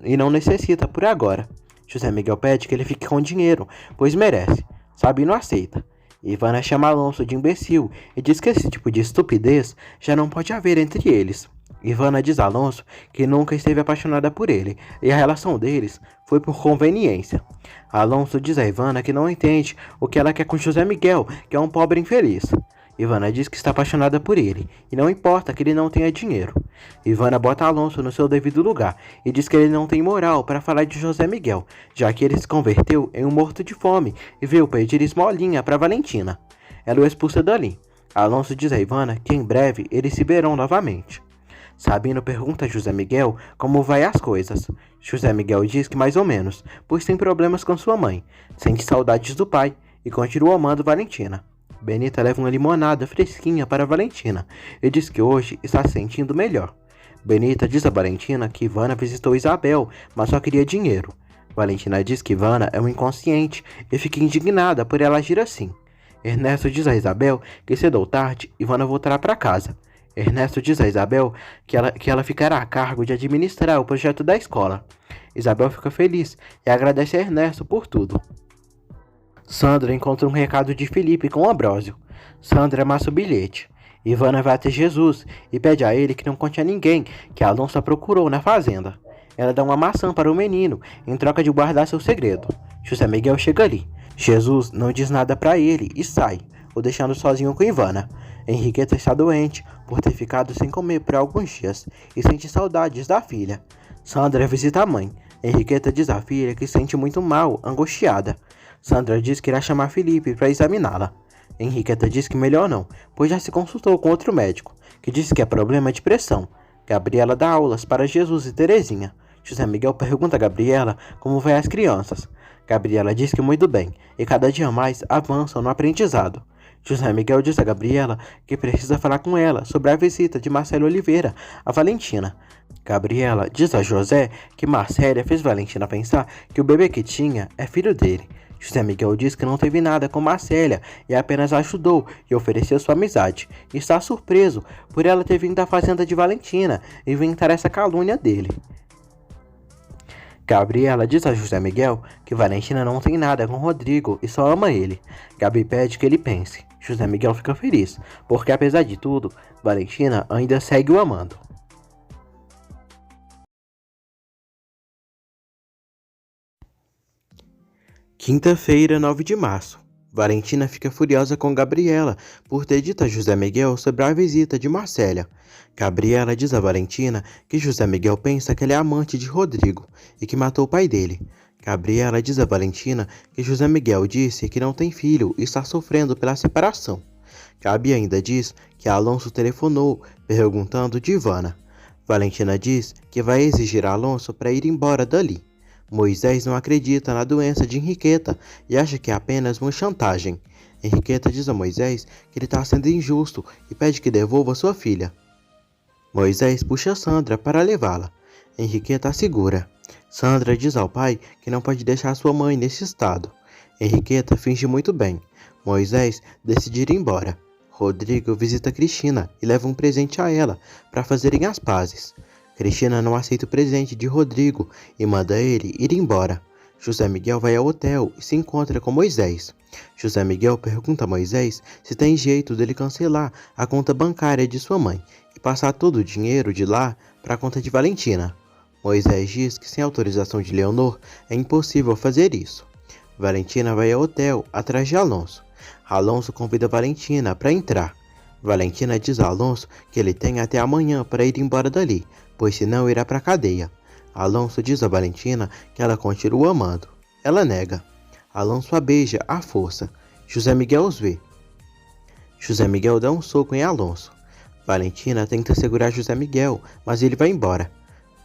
e não necessita por agora. José Miguel pede que ele fique com dinheiro, pois merece. Sabino aceita. Ivana chama Alonso de imbecil e diz que esse tipo de estupidez já não pode haver entre eles. Ivana diz a Alonso que nunca esteve apaixonada por ele e a relação deles foi por conveniência. Alonso diz a Ivana que não entende o que ela quer com José Miguel, que é um pobre infeliz. Ivana diz que está apaixonada por ele, e não importa que ele não tenha dinheiro. Ivana bota Alonso no seu devido lugar e diz que ele não tem moral para falar de José Miguel, já que ele se converteu em um morto de fome e veio pedir esmolinha para Valentina. Ela o expulsa dali. Alonso diz a Ivana que em breve eles se verão novamente. Sabino pergunta a José Miguel como vai as coisas. José Miguel diz que mais ou menos, pois tem problemas com sua mãe, sente saudades do pai e continua amando Valentina. Benita leva uma limonada fresquinha para Valentina e diz que hoje está se sentindo melhor. Benita diz a Valentina que Ivana visitou Isabel, mas só queria dinheiro. Valentina diz que Ivana é um inconsciente e fica indignada por ela agir assim. Ernesto diz a Isabel que cedo ou tarde Ivana voltará para casa. Ernesto diz a Isabel que ela ficará a cargo de administrar o projeto da escola. Isabel fica feliz e agradece a Ernesto por tudo. Sandra encontra um recado de Felipe com Ambrósio. Sandra amassa o bilhete. Ivana vai até Jesus e pede a ele que não conte a ninguém que Alonso a procurou na fazenda. Ela dá uma maçã para o menino em troca de guardar seu segredo. José Miguel chega ali. Jesus não diz nada para ele e sai, o deixando sozinho com Ivana. Henriqueta está doente por ter ficado sem comer por alguns dias e sente saudades da filha. Sandra visita a mãe. Henriqueta diz à filha que se sente muito mal, angustiada. Sandra diz que irá chamar Felipe para examiná-la. Henriqueta diz que melhor não, pois já se consultou com outro médico, que disse que é problema de pressão. Gabriela dá aulas para Jesus e Terezinha. José Miguel pergunta a Gabriela como vai as crianças. Gabriela diz que muito bem, e cada dia mais avançam no aprendizado. José Miguel diz a Gabriela que precisa falar com ela sobre a visita de Marcelo Oliveira a Valentina. Gabriela diz a José que Marcélia fez Valentina pensar que o bebê que tinha é filho dele. José Miguel diz que não teve nada com Marcélia e apenas ajudou e ofereceu sua amizade. E está surpreso por ela ter vindo da fazenda de Valentina e inventar essa calúnia dele. Gabriela diz a José Miguel que Valentina não tem nada com Rodrigo e só ama ele. Gabi pede que ele pense. José Miguel fica feliz, porque apesar de tudo, Valentina ainda segue o amando. Quinta-feira, 9 de março. Valentina fica furiosa com Gabriela por ter dito a José Miguel sobre a visita de Marcélia. Gabriela diz a Valentina que José Miguel pensa que ele é amante de Rodrigo e que matou o pai dele. Gabriela diz a Valentina que José Miguel disse que não tem filho e está sofrendo pela separação. Gabi ainda diz que Alonso telefonou perguntando de Ivana. Valentina diz que vai exigir a Alonso para ir embora dali. Moisés não acredita na doença de Henriqueta e acha que é apenas uma chantagem. Henriqueta diz a Moisés que ele está sendo injusto e pede que devolva sua filha. Moisés puxa Sandra para levá-la. Henriqueta a segura. Sandra diz ao pai que não pode deixar sua mãe nesse estado. Henriqueta finge muito bem. Moisés decide ir embora. Rodrigo visita Cristina e leva um presente a ela para fazerem as pazes. Cristina não aceita o presente de Rodrigo e manda ele ir embora. José Miguel vai ao hotel e se encontra com Moisés. José Miguel pergunta a Moisés se tem jeito dele cancelar a conta bancária de sua mãe e passar todo o dinheiro de lá para a conta de Valentina. Moisés diz que sem autorização de Leonor é impossível fazer isso. Valentina vai ao hotel atrás de Alonso. Alonso convida Valentina para entrar. Valentina diz a Alonso que ele tem até amanhã para ir embora dali, pois senão irá para a cadeia. Alonso diz a Valentina que ela continua amando. Ela nega. Alonso a beija à força. José Miguel os vê. José Miguel dá um soco em Alonso. Valentina tenta segurar José Miguel, mas ele vai embora.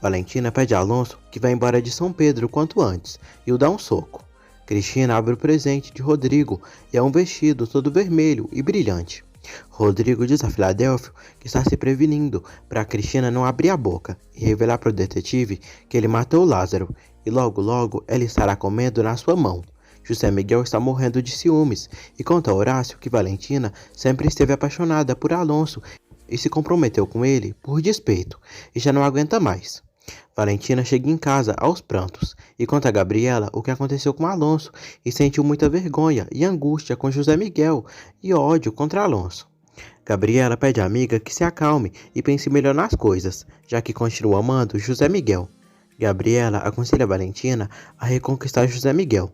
Valentina pede a Alonso que vá embora de São Pedro quanto antes e o dá um soco. Cristina abre o presente de Rodrigo e é um vestido todo vermelho e brilhante. Rodrigo diz a Filadélfio que está se prevenindo para Cristina não abrir a boca e revelar para o detetive que ele matou Lázaro e logo ela estará comendo na sua mão. José Miguel está morrendo de ciúmes e conta a Horácio que Valentina sempre esteve apaixonada por Alonso e se comprometeu com ele por despeito e já não aguenta mais. Valentina chega em casa aos prantos e conta a Gabriela o que aconteceu com Alonso e sentiu muita vergonha e angústia com José Miguel e ódio contra Alonso. Gabriela pede à amiga que se acalme e pense melhor nas coisas, já que continua amando José Miguel. Gabriela aconselha Valentina a reconquistar José Miguel.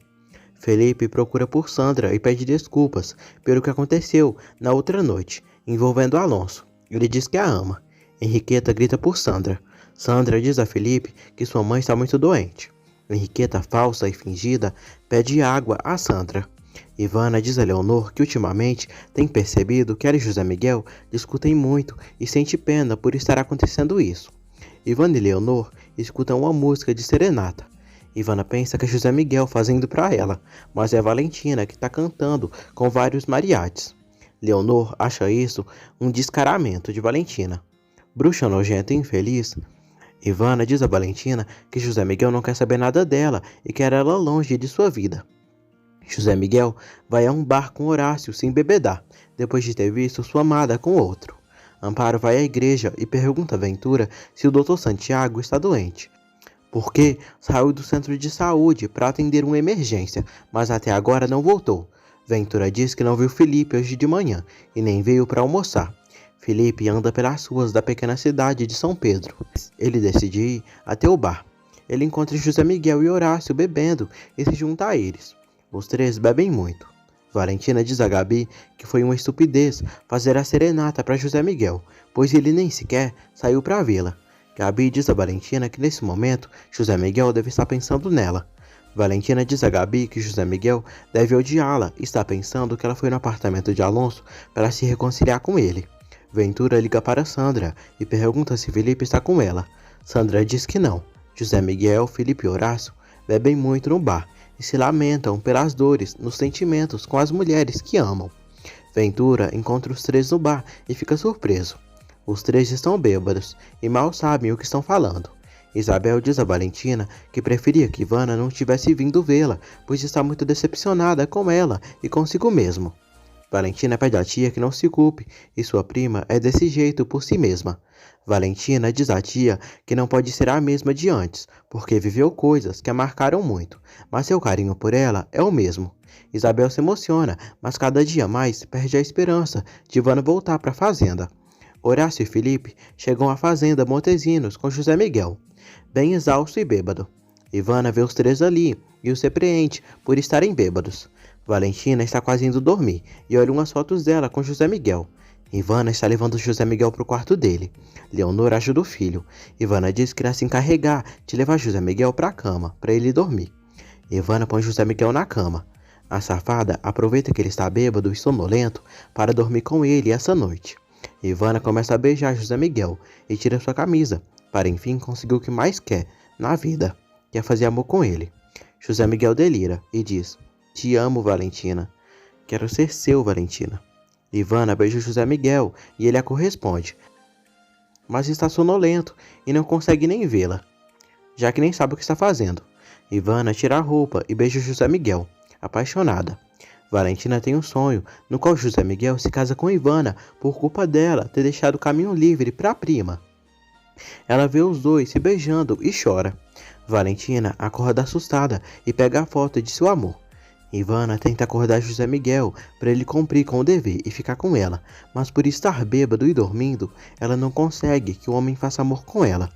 Felipe procura por Sandra e pede desculpas pelo que aconteceu na outra noite, envolvendo Alonso. Ele diz que a ama. Henriqueta grita por Sandra. Sandra diz a Felipe que sua mãe está muito doente. Henriqueta, falsa e fingida, pede água a Sandra. Ivana diz a Leonor que ultimamente tem percebido que ela e José Miguel discutem muito e sente pena por estar acontecendo isso. Ivana e Leonor escutam uma música de serenata. Ivana pensa que é José Miguel fazendo para ela, mas é Valentina que está cantando com vários mariachis. Leonor acha isso um descaramento de Valentina. Bruxa nojenta e infeliz, Ivana diz a Valentina que José Miguel não quer saber nada dela e quer ela longe de sua vida. José Miguel vai a um bar com Horácio se embebedar, depois de ter visto sua amada com outro. Amparo vai à igreja e pergunta a Ventura se o Dr. Santiago está doente, porque saiu do centro de saúde para atender uma emergência, mas até agora não voltou. Ventura diz que não viu Felipe hoje de manhã e nem veio para almoçar. Felipe anda pelas ruas da pequena cidade de São Pedro. Ele decide ir até o bar. Ele encontra José Miguel e Horácio bebendo e se junta a eles. Os três bebem muito. Valentina diz a Gabi que foi uma estupidez fazer a serenata para José Miguel, pois ele nem sequer saiu para vê-la. Gabi diz a Valentina que nesse momento José Miguel deve estar pensando nela. Valentina diz a Gabi que José Miguel deve odiá-la e está pensando que ela foi no apartamento de Alonso para se reconciliar com ele. Ventura liga para Sandra e pergunta se Felipe está com ela. Sandra diz que não. José Miguel, Felipe e Horácio bebem muito no bar e se lamentam pelas dores nos sentimentos com as mulheres que amam. Ventura encontra os três no bar e fica surpreso. Os três estão bêbados e mal sabem o que estão falando. Isabel diz a Valentina que preferia que Ivana não tivesse vindo vê-la, pois está muito decepcionada com ela e consigo mesmo. Valentina pede à tia que não se culpe e sua prima é desse jeito por si mesma. Valentina diz à tia que não pode ser a mesma de antes, porque viveu coisas que a marcaram muito, mas seu carinho por ela é o mesmo. Isabel se emociona, mas cada dia mais perde a esperança de Ivana voltar para a fazenda. Horácio e Felipe chegam à fazenda Montesinos com José Miguel, bem exausto e bêbado. Ivana vê os três ali e os repreende por estarem bêbados. Valentina está quase indo dormir e olha umas fotos dela com José Miguel. Ivana está levando José Miguel para o quarto dele. Leonor ajuda o filho. Ivana diz que irá se encarregar de levar José Miguel para a cama, para ele dormir. Ivana põe José Miguel na cama. A safada aproveita que ele está bêbado e sonolento para dormir com ele essa noite. Ivana começa a beijar José Miguel e tira sua camisa, para enfim conseguir o que mais quer na vida, que é fazer amor com ele. José Miguel delira e diz: "Te amo, Valentina. Quero ser seu, Valentina." Ivana beija José Miguel e ele a corresponde, mas está sonolento e não consegue nem vê-la, já que nem sabe o que está fazendo. Ivana tira a roupa e beija José Miguel, apaixonada. Valentina tem um sonho, no qual José Miguel se casa com Ivana por culpa dela ter deixado o caminho livre para a prima. Ela vê os dois se beijando e chora. Valentina acorda assustada e pega a foto de seu amor. Ivana tenta acordar José Miguel para ele cumprir com o dever e ficar com ela, mas por estar bêbado e dormindo, ela não consegue que o homem faça amor com ela.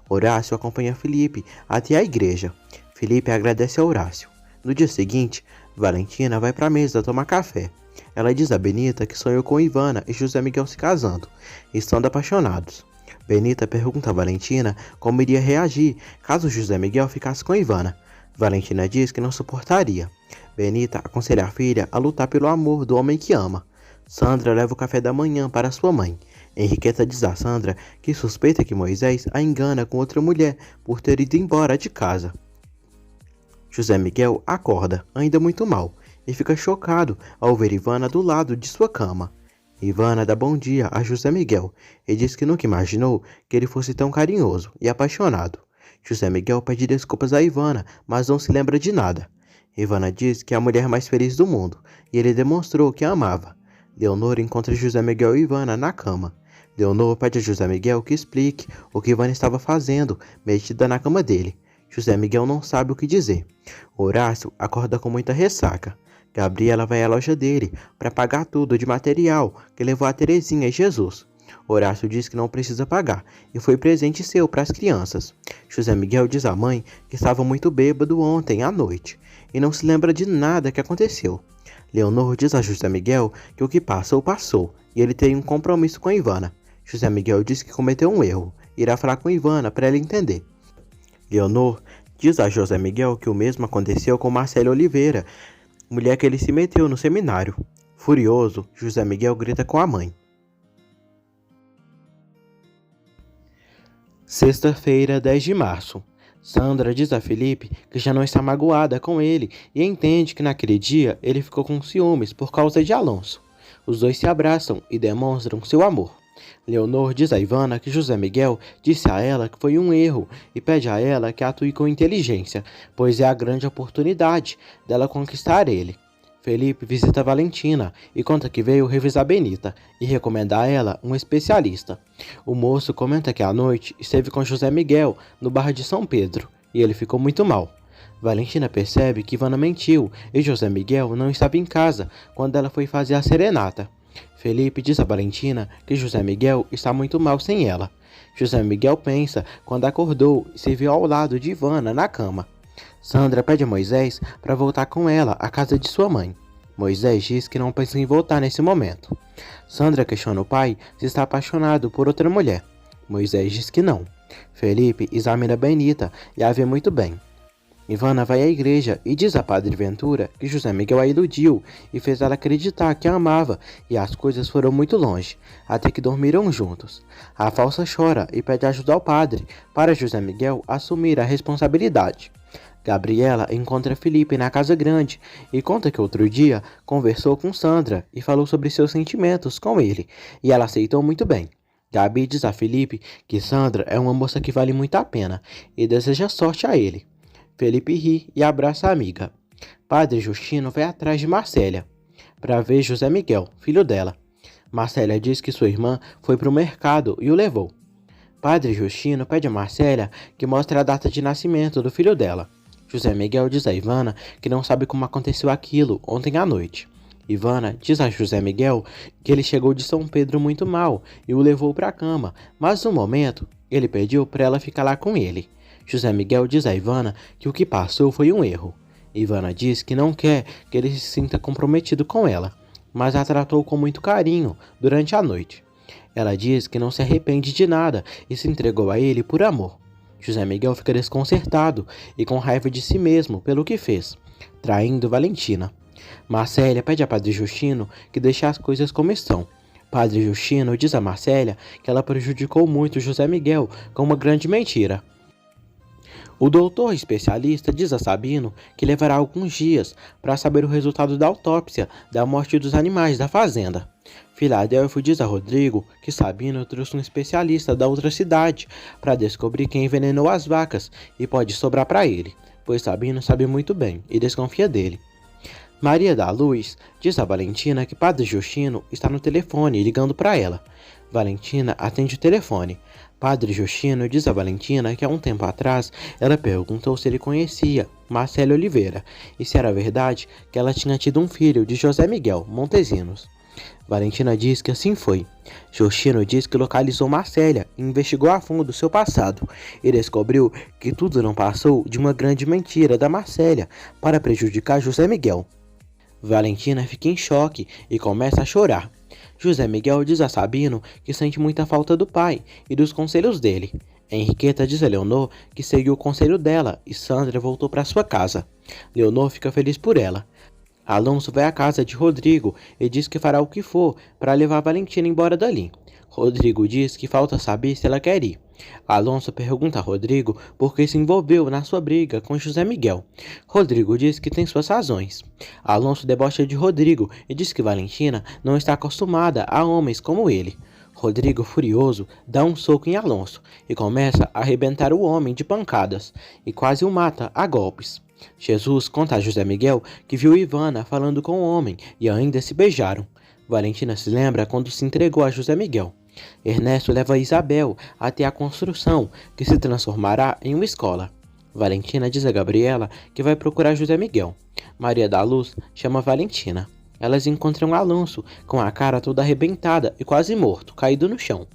Horácio acompanha Felipe até a igreja. Felipe agradece a Horácio. No dia seguinte, Valentina vai para a mesa tomar café. Ela diz a Benita que sonhou com Ivana e José Miguel se casando, estando apaixonados. Benita pergunta a Valentina como iria reagir caso José Miguel ficasse com Ivana. Valentina diz que não suportaria. Benita aconselha a filha a lutar pelo amor do homem que ama. Sandra leva o café da manhã para sua mãe. Henriqueta diz a Sandra que suspeita que Moisés a engana com outra mulher por ter ido embora de casa. José Miguel acorda, ainda muito mal, e fica chocado ao ver Ivana do lado de sua cama. Ivana dá bom dia a José Miguel e diz que nunca imaginou que ele fosse tão carinhoso e apaixonado. José Miguel pede desculpas a Ivana, mas não se lembra de nada. Ivana diz que é a mulher mais feliz do mundo e ele demonstrou que a amava. Leonor encontra José Miguel e Ivana na cama. Leonor pede a José Miguel que explique o que Ivana estava fazendo, metida na cama dele. José Miguel não sabe o que dizer. Horácio acorda com muita ressaca. Gabriela vai à loja dele para pagar tudo de material que levou a Terezinha e Jesus. Horácio diz que não precisa pagar e foi presente seu para as crianças. José Miguel diz à mãe que estava muito bêbado ontem à noite. e não se lembra de nada que aconteceu. Leonor diz a José Miguel que o que passou, passou, e ele tem um compromisso com a Ivana. José Miguel diz que cometeu um erro, irá falar com Ivana para ela entender. Leonor diz a José Miguel que o mesmo aconteceu com Marcelo Oliveira, mulher que ele se meteu no seminário. Furioso, José Miguel grita com a mãe. Sexta-feira, 10 de março. Sandra diz a Felipe que já não está magoada com ele e entende que naquele dia ele ficou com ciúmes por causa de Alonso. Os dois se abraçam e demonstram seu amor. Leonor diz a Ivana que José Miguel disse a ela que foi um erro e pede a ela que atue com inteligência, pois é a grande oportunidade dela conquistar ele. Felipe visita Valentina e conta que veio revisar Benita e recomenda a ela um especialista. O moço comenta que à noite esteve com José Miguel no bar de São Pedro e ele ficou muito mal. Valentina percebe que Ivana mentiu e José Miguel não estava em casa quando ela foi fazer a serenata. Felipe diz a Valentina que José Miguel está muito mal sem ela. José Miguel pensa quando acordou e se viu ao lado de Ivana na cama. Sandra pede a Moisés para voltar com ela à casa de sua mãe. Moisés diz que não pensa em voltar nesse momento. Sandra questiona o pai se está apaixonado por outra mulher. Moisés diz que não. Felipe examina Benita e a vê muito bem. Ivana vai à igreja e diz a Padre Ventura que José Miguel a iludiu e fez ela acreditar que a amava e as coisas foram muito longe, até que dormiram juntos. A falsa chora e pede ajuda ao padre para José Miguel assumir a responsabilidade. Gabriela encontra Felipe na casa grande e conta que outro dia conversou com Sandra e falou sobre seus sentimentos com ele, e ela aceitou muito bem. Gabi diz a Felipe que Sandra é uma moça que vale muito a pena e deseja sorte a ele. Felipe ri e abraça a amiga. Padre Justino vai atrás de Marcélia para ver José Miguel, filho dela. Marcélia diz que sua irmã foi para o mercado e o levou. Padre Justino pede a Marcélia que mostre a data de nascimento do filho dela. José Miguel diz a Ivana que não sabe como aconteceu aquilo ontem à noite. Ivana diz a José Miguel que ele chegou de São Pedro muito mal e o levou para a cama, mas no momento ele pediu para ela ficar lá com ele. José Miguel diz a Ivana que o que passou foi um erro. Ivana diz que não quer que ele se sinta comprometido com ela, mas a tratou com muito carinho durante a noite. Ela diz que não se arrepende de nada e se entregou a ele por amor. José Miguel fica desconcertado e com raiva de si mesmo pelo que fez, traindo Valentina. Marcélia pede a Padre Justino que deixe as coisas como estão. Padre Justino diz a Marcélia que ela prejudicou muito José Miguel com uma grande mentira. O doutor especialista diz a Sabino que levará alguns dias para saber o resultado da autópsia da morte dos animais da fazenda. Filadélfio diz a Rodrigo que Sabino trouxe um especialista da outra cidade para descobrir quem envenenou as vacas e pode sobrar para ele, pois Sabino sabe muito bem e desconfia dele. Maria da Luz diz a Valentina que Padre Justino está no telefone ligando para ela. Valentina atende o telefone. Padre Justino diz a Valentina que há um tempo atrás ela perguntou se ele conhecia Marcelo Oliveira e se era verdade que ela tinha tido um filho de José Miguel Montesinos. Valentina diz que assim foi. Justino diz que localizou Marcélia e investigou a fundo seu passado e descobriu que tudo não passou de uma grande mentira da Marcélia para prejudicar José Miguel. Valentina fica em choque e começa a chorar. José Miguel diz a Sabino que sente muita falta do pai e dos conselhos dele. Henriqueta diz a Leonor que seguiu o conselho dela e Sandra voltou para sua casa. Leonor fica feliz por ela. Alonso vai à casa de Rodrigo e diz que fará o que for para levar Valentina embora dali. Rodrigo diz que falta saber se ela quer ir. Alonso pergunta a Rodrigo por que se envolveu na sua briga com José Miguel. Rodrigo diz que tem suas razões. Alonso debocha de Rodrigo e diz que Valentina não está acostumada a homens como ele. Rodrigo, furioso, dá um soco em Alonso e começa a arrebentar o homem de pancadas e quase o mata a golpes. Jesus conta a José Miguel que viu Ivana falando com o homem e ainda se beijaram. Valentina se lembra quando se entregou a José Miguel. Ernesto leva Isabel até a construção, que se transformará em uma escola. Valentina diz a Gabriela que vai procurar José Miguel. Maria da Luz chama Valentina. Elas encontram Alonso com a cara toda arrebentada e quase morto, caído no chão.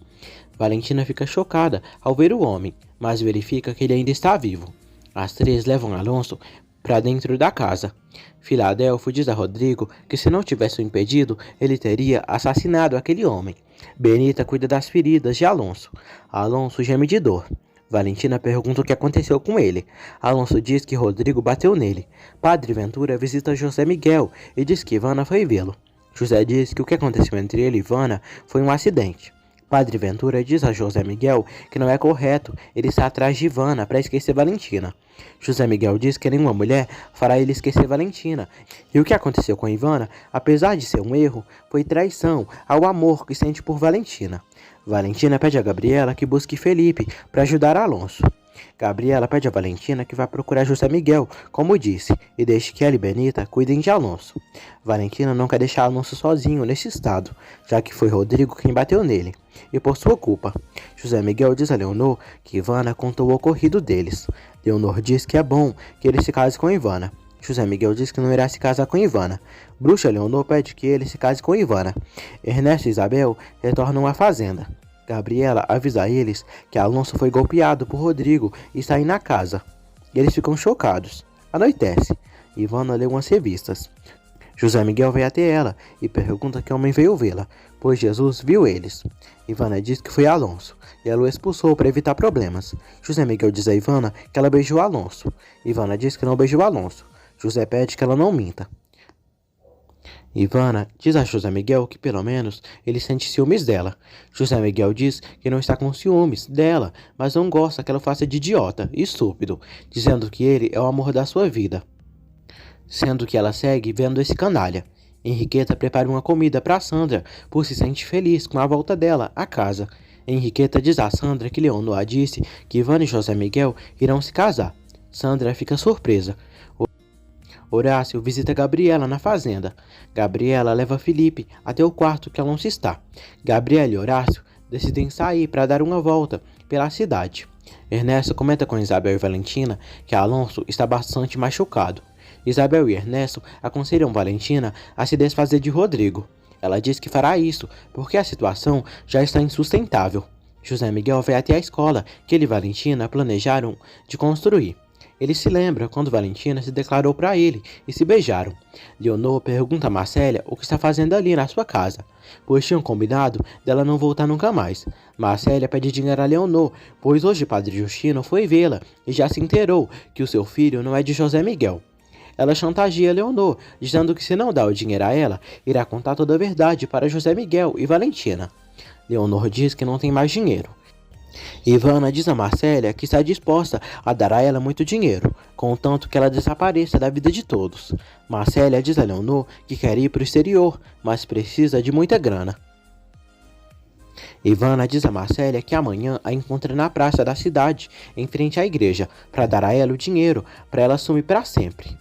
Valentina fica chocada ao ver o homem, mas verifica que ele ainda está vivo. As três levam Alonso para dentro da casa. Filadélfo diz a Rodrigo que se não tivesse o impedido, ele teria assassinado aquele homem. Benita cuida das feridas de Alonso. Alonso geme de dor. Valentina pergunta o que aconteceu com ele. Alonso diz que Rodrigo bateu nele. Padre Ventura visita José Miguel e diz que Ivana foi vê-lo. José diz que o que aconteceu entre ele e Ivana foi um acidente. Padre Ventura diz a José Miguel que não é correto ele estar atrás de Ivana para esquecer Valentina. José Miguel diz que nenhuma mulher fará ele esquecer Valentina. E o que aconteceu com Ivana, apesar de ser um erro, foi traição ao amor que sente por Valentina. Valentina pede a Gabriela que busque Felipe para ajudar Alonso. Gabriela pede a Valentina que vá procurar José Miguel, como disse, e deixe que ela e Benita cuidem de Alonso. Valentina não quer deixar Alonso sozinho nesse estado, já que foi Rodrigo quem bateu nele, e por sua culpa. José Miguel diz a Leonor que Ivana contou o ocorrido deles. Leonor diz que é bom que ele se case com Ivana. José Miguel diz que não irá se casar com Ivana. Bruxa Leonor pede que ele se case com Ivana. Ernesto e Isabel retornam à fazenda. Gabriela avisa a eles que Alonso foi golpeado por Rodrigo e está na casa. Eles ficam chocados. Anoitece. Ivana lê umas revistas. José Miguel vai até ela e pergunta que homem veio vê-la, pois Jesus viu eles. Ivana diz que foi Alonso e ela o expulsou para evitar problemas. José Miguel diz a Ivana que ela beijou Alonso. Ivana diz que não beijou Alonso. José pede que ela não minta. Ivana diz a José Miguel que pelo menos ele sente ciúmes dela. José Miguel diz que não está com ciúmes dela, mas não gosta que ela faça de idiota e estúpido, dizendo que ele é o amor da sua vida. Sendo que ela segue vendo esse canalha. Henriqueta prepara uma comida para Sandra, por se sentir feliz com a volta dela à casa. Henriqueta diz a Sandra que Leonor disse que Ivana e José Miguel irão se casar. Sandra fica surpresa. Horácio visita Gabriela na fazenda. Gabriela leva Felipe até o quarto que Alonso está. Gabriela e Horácio decidem sair para dar uma volta pela cidade. Ernesto comenta com Isabel e Valentina que Alonso está bastante machucado. Isabel e Ernesto aconselham Valentina a se desfazer de Rodrigo. Ela diz que fará isso porque a situação já está insustentável. José Miguel vai até a escola que ele e Valentina planejaram de construir. Ele se lembra quando Valentina se declarou para ele e se beijaram. Leonor pergunta a Marcélia o que está fazendo ali na sua casa, pois tinham combinado dela não voltar nunca mais. Marcélia pede dinheiro a Leonor, pois hoje Padre Justino foi vê-la e já se inteirou que o seu filho não é de José Miguel. Ela chantageia Leonor, dizendo que se não dá o dinheiro a ela, irá contar toda a verdade para José Miguel e Valentina. Leonor diz que não tem mais dinheiro. Ivana diz a Marcélia que está disposta a dar a ela muito dinheiro, contanto que ela desapareça da vida de todos. Marcélia diz a Leonor que quer ir para o exterior, mas precisa de muita grana. Ivana diz a Marcélia que amanhã a encontra na praça da cidade, em frente à igreja, para dar a ela o dinheiro, para ela sumir para sempre.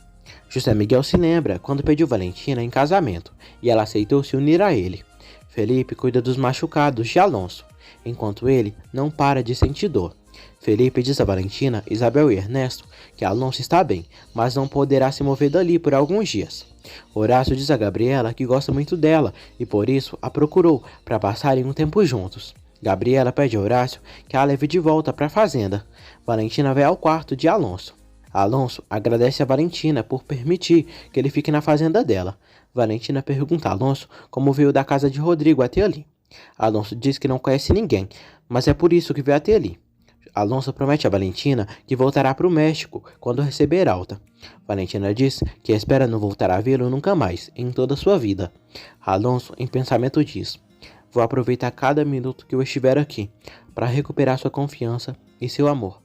José Miguel se lembra quando pediu Valentina em casamento, e ela aceitou se unir a ele. Felipe cuida dos machucados de Alonso, enquanto ele não para de sentir dor. Felipe diz a Valentina, Isabel e Ernesto que Alonso está bem, mas não poderá se mover dali por alguns dias. Horácio diz a Gabriela que gosta muito dela e por isso a procurou para passarem um tempo juntos. Gabriela pede a Horácio que a leve de volta para a fazenda. Valentina vai ao quarto de Alonso. Alonso agradece a Valentina por permitir que ele fique na fazenda dela. Valentina pergunta a Alonso como veio da casa de Rodrigo até ali. Alonso diz que não conhece ninguém, mas é por isso que veio até ali. Alonso promete a Valentina que voltará para o México quando receber alta. Valentina diz que espera não voltar a vê-lo nunca mais, em toda a sua vida. Alonso, em pensamento, diz: vou aproveitar cada minuto que eu estiver aqui, para recuperar sua confiança e seu amor.